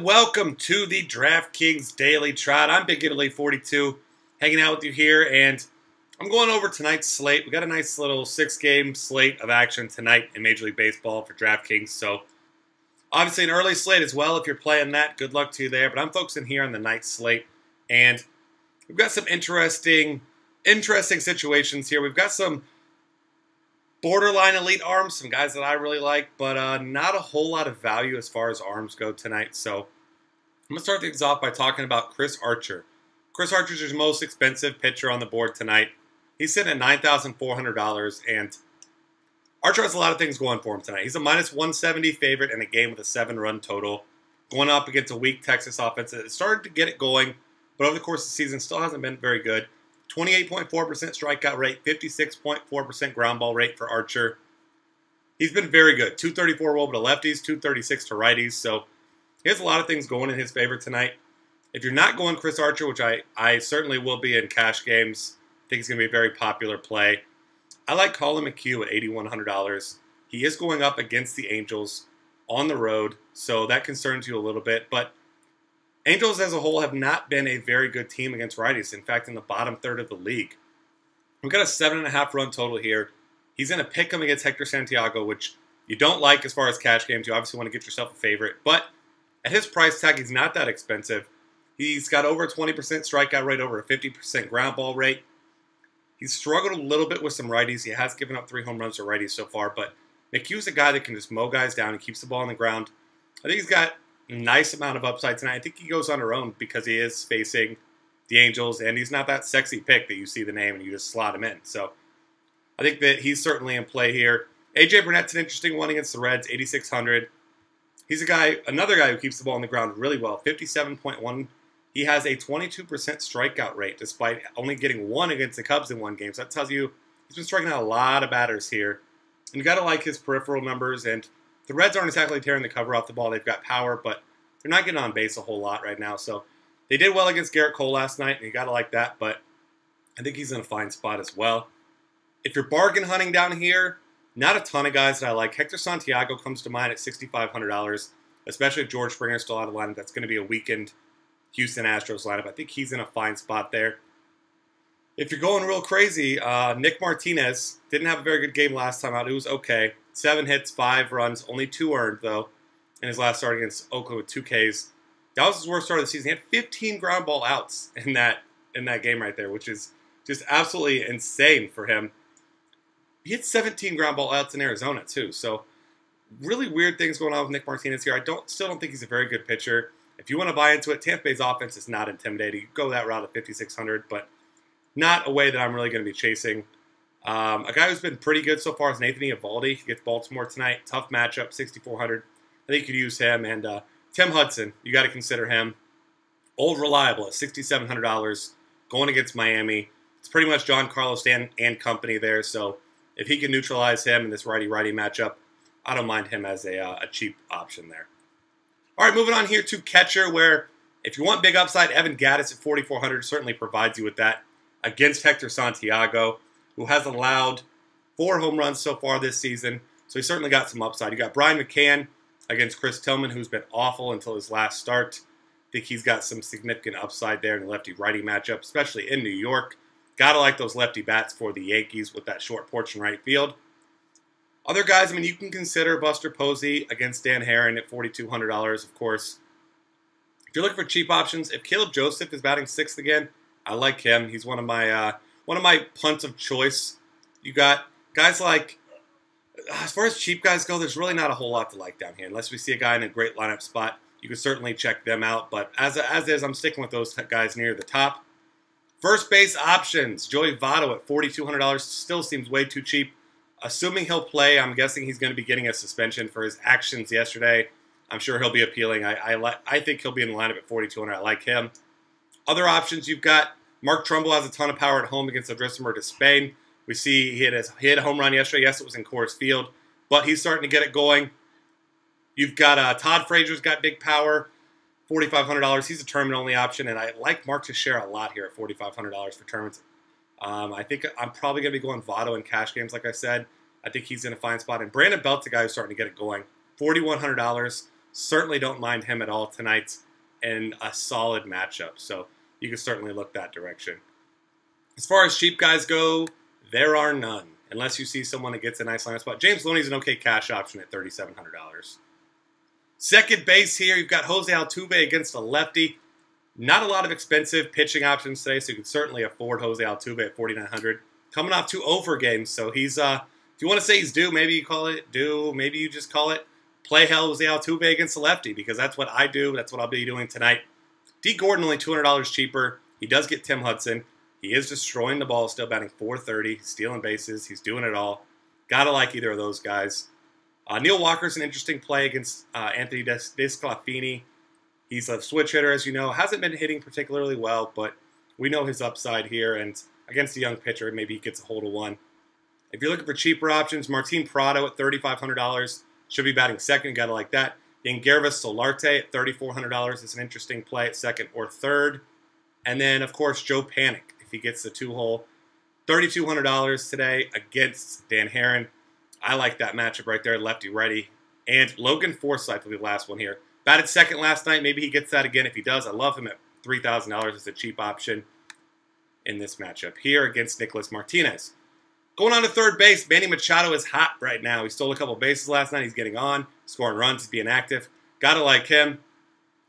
welcome to the DraftKings Daily Trot. I'm Big Italy 42, hanging out with you here, and I'm going over tonight's slate. We got a nice little 6-game slate of action tonight in Major League Baseball for DraftKings, so obviously an early slate as well. If you're playing that, good luck to you there, but I'm focusing here on the night slate, and we've got some interesting situations here. We've got some borderline elite arms, some guys that I really like, but not a whole lot of value as far as arms go tonight. So I'm going to start things off by talking about Chris Archer. Chris Archer's your most expensive pitcher on the board tonight. He's sitting at $9,400, and Archer has a lot of things going for him tonight. He's a minus 170 favorite in a game with a 7-run total, going up against a weak Texas offense. It started to get it going, but over the course of the season still hasn't been very good. 28.4% strikeout rate, 56.4% ground ball rate for Archer. He's been very good. 234 roll to lefties, 236 to righties. So he has a lot of things going in his favor tonight. If you're not going Chris Archer, which I certainly will be in cash games, I think he's going to be a very popular play. I like Colin McHugh at $8,100. He is going up against the Angels on the road, so that concerns you a little bit. But Angels as a whole have not been a very good team against righties. In fact, in the bottom third of the league. We've got a 7.5 run total here. He's going to pick him against Hector Santiago, which you don't like as far as cash games. You obviously want to get yourself a favorite. But at his price tag, he's not that expensive. He's got over a 20% strikeout rate, over a 50% ground ball rate. He's struggled a little bit with some righties. He has given up 3 home runs to righties so far. But McHugh's a guy that can just mow guys down and keeps the ball on the ground. I think he's got nice amount of upside tonight. I think he goes under owned because he is facing the Angels, and he's not that sexy pick that you see the name and you just slot him in. So I think that he's certainly in play here. AJ Burnett's an interesting one against the Reds, 8,600. He's another guy who keeps the ball on the ground really well, 57.1. He has a 22% strikeout rate despite only getting 1 against the Cubs in 1 game. So that tells you he's been striking out a lot of batters here. And you got to like his peripheral numbers, and the Reds aren't exactly tearing the cover off the ball. They've got power, but they're not getting on base a whole lot right now. So they did well against Garrett Cole last night, and you got to like that. But I think he's in a fine spot as well. If you're bargain hunting down here, not a ton of guys that I like. Hector Santiago comes to mind at $6,500, especially if George Springer's still out of the lineup. That's going to be a weakened Houston Astros lineup. I think he's in a fine spot there. If you're going real crazy, Nick Martinez didn't have a very good game last time out. It was okay. 7 hits, 5 runs, only 2 earned, though, in his last start against Oakland with 2 Ks. That was his worst start of the season. He had 15 ground ball outs in that game right there, which is just absolutely insane for him. He had 17 ground ball outs in Arizona, too. So really weird things going on with Nick Martinez here. I still don't think he's a very good pitcher. If you want to buy into it, Tampa Bay's offense is not intimidating. You go that route at 5,600, but not a way that I'm really going to be chasing. A guy who's been pretty good so far is Nathan Eovaldi. He gets Baltimore tonight. Tough matchup, 6,400. I think you could use him. And Tim Hudson, you got to consider him. Old reliable at $6,700 going against Miami. It's pretty much John Carlos and company there. So if he can neutralize him in this righty-righty matchup, I don't mind him as a cheap option there. All right, moving on here to catcher, where if you want big upside, Evan Gattis at $4,400 certainly provides you with that against Hector Santiago, who has allowed 4 home runs so far this season. So he certainly got some upside. You got Brian McCann against Chris Tillman, who's been awful until his last start. I think he's got some significant upside there in the lefty-righty matchup, especially in New York. Got to like those lefty bats for the Yankees with that short porch in right field. Other guys, I mean, you can consider Buster Posey against Dan Herron at $4,200, of course. If you're looking for cheap options, if Caleb Joseph is batting 6th again, I like him. He's one of my punts of choice. You got guys like, as far as cheap guys go, there's really not a whole lot to like down here. Unless we see a guy in a great lineup spot, you can certainly check them out. But as is, I'm sticking with those guys near the top. First base options, Joey Votto at $4,200 still seems way too cheap. Assuming he'll play, I'm guessing he's going to be getting a suspension for his actions yesterday. I'm sure he'll be appealing. I think he'll be in the lineup at $4,200. I like him. Other options, you've got Mark Trumbull has a ton of power at home against Odrisamer to Spain. We see he hit a home run yesterday. Yes, it was in Coors Field, but he's starting to get it going. You've got Todd Frazier's got big power, $4,500. He's a tournament-only option, and I like Mark Teixeira a lot here at $4,500 for tournaments. I think I'm probably going to be going Votto in cash games, like I said. I think he's in a fine spot. And Brandon Belt's a guy who's starting to get it going. $4,100. Certainly don't mind him at all tonight in a solid matchup. So you can certainly look that direction. As far as cheap guys go, there are none. Unless you see someone that gets a nice lineup spot. James Loney's an okay cash option at $3,700. Second base here, you've got Jose Altuve against a lefty. Not a lot of expensive pitching options today, so you can certainly afford Jose Altuve at $4,900. Coming off 2 over games, so he's, if you want to say he's due, maybe you call it due, maybe you just call it play Jose Altuve against the lefty, because that's what I do, that's what I'll be doing tonight. D. Gordon only $200 cheaper. He does get Tim Hudson. He is destroying the ball, still batting .430, stealing bases. He's doing it all. Gotta like either of those guys. Neil Walker's an interesting play against Anthony Desclafini. He's a switch hitter, as you know. Hasn't been hitting particularly well, but we know his upside here. And against a young pitcher, maybe he gets a hold of one. If you're looking for cheaper options, Martin Prado at $3,500 should be batting second. Gotta like that. Yangervis Solarte at $3,400 is an interesting play at second or third. And then, of course, Joe Panic. He gets the 2-hole. $3,200 today against Dan Herron. I like that matchup right there, lefty-righty. And Logan Forsythe will be the last one here. Batted second last night. Maybe he gets that again. If he does, I love him at $3,000 as a cheap option in this matchup here against Nicholas Martinez. Going on to third base, Manny Machado is hot right now. He stole a couple bases last night. He's getting on, scoring runs, he's being active. Gotta like him.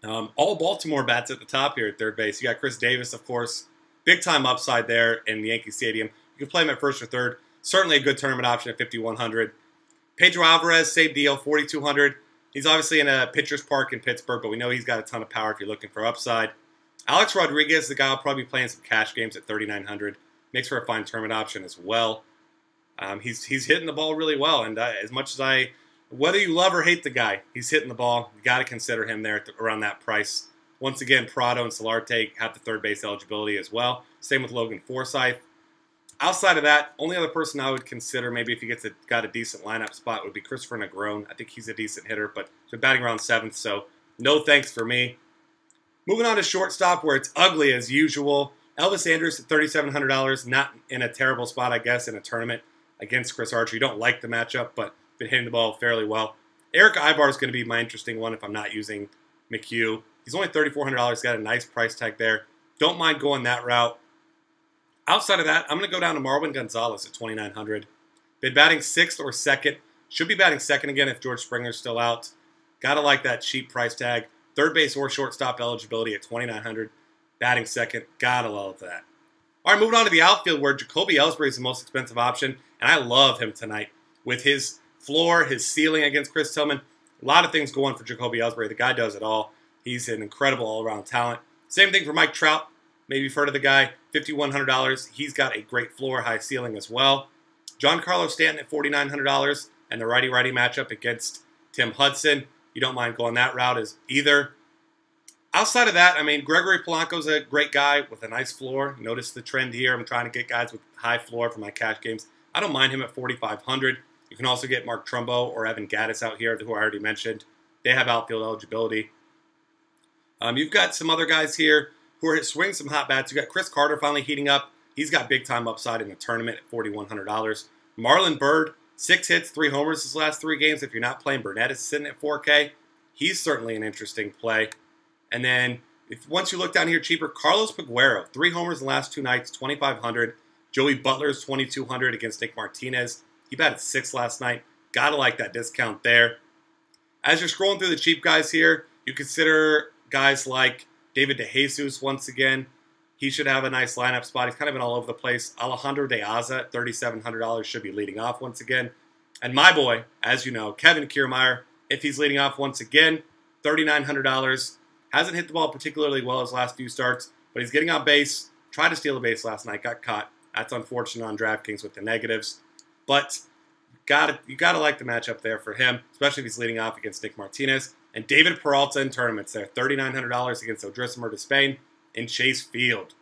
All Baltimore bats at the top here at third base. You got Chris Davis, of course. Big-time upside there in Yankee Stadium. You can play him at first or third. Certainly a good tournament option at $5,100. Pedro Alvarez, same deal, $4,200. He's obviously in a pitcher's park in Pittsburgh, but we know he's got a ton of power if you're looking for upside. Alex Rodriguez, the guy will probably be playing some cash games at $3,900. Makes for a fine tournament option as well. He's hitting the ball really well, and as much as whether you love or hate the guy, he's hitting the ball. You got to consider him there around that price. Once again, Prado and Solarte have the third base eligibility as well. Same with Logan Forsythe. Outside of that, only other person I would consider, maybe if he got a decent lineup spot, would be Christopher Negron. I think he's a decent hitter, but he's batting around 7th, so no thanks for me. Moving on to shortstop, where it's ugly as usual. Elvis Andrus at $3,700, not in a terrible spot, I guess, in a tournament against Chris Archer. You don't like the matchup, but been hitting the ball fairly well. Eric Ibar is going to be my interesting one if I'm not using McHugh. He's only $3,400. Got a nice price tag there. Don't mind going that route. Outside of that, I'm going to go down to Marwin Gonzalez at $2,900. Been batting 6th or 2nd. Should be batting 2nd again if George Springer's still out. Got to like that cheap price tag. Third base or shortstop eligibility at $2,900. Batting 2nd. Got to love that. All right, moving on to the outfield where Jacoby Ellsbury is the most expensive option. And I love him tonight with his floor, his ceiling against Chris Tillman. A lot of things going for Jacoby Ellsbury. The guy does it all. He's an incredible all-around talent. Same thing for Mike Trout. Maybe you've heard of the guy. $5,100. He's got a great floor, high ceiling as well. Giancarlo Stanton at $4,900. And the righty-righty matchup against Tim Hudson. You don't mind going that route as either. Outside of that, I mean, Gregory Polanco's a great guy with a nice floor. Notice the trend here. I'm trying to get guys with high floor for my cash games. I don't mind him at $4,500. You can also get Mark Trumbo or Evan Gattis out here, who I already mentioned. They have outfield eligibility. You've got some other guys here who are swinging some hot bats. You've got Chris Carter finally heating up. He's got big-time upside in the tournament at $4,100. Marlon Byrd, 6 hits, 3 homers his last 3 games. If you're not playing, Burnett is sitting at $4K. He's certainly an interesting play. And then once you look down here cheaper, Carlos Peguero, 3 homers in the last 2 nights, $2,500. Joey Butler's $2,200 against Nick Martinez. He batted 6 last night. Gotta like that discount there. As you're scrolling through the cheap guys here, you consider guys like David DeJesus once again. He should have a nice lineup spot. He's kind of been all over the place. Alejandro De Aza at $3,700 should be leading off once again. And my boy, as you know, Kevin Kiermaier, if he's leading off once again, $3,900. Hasn't hit the ball particularly well his last few starts, but he's getting on base. Tried to steal a base last night, got caught. That's unfortunate on DraftKings with the negatives. But you gotta like the matchup there for him, especially if he's leading off against Nick Martinez. And David Peralta in tournaments there, $3,900 against Odrisamer de Spain in Chase Field.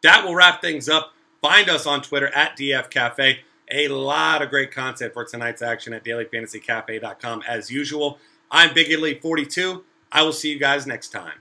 That will wrap things up. Find us on Twitter at DF Cafe. A lot of great content for tonight's action at dailyfantasycafe.com as usual. I'm Big Italy 42. I will see you guys next time.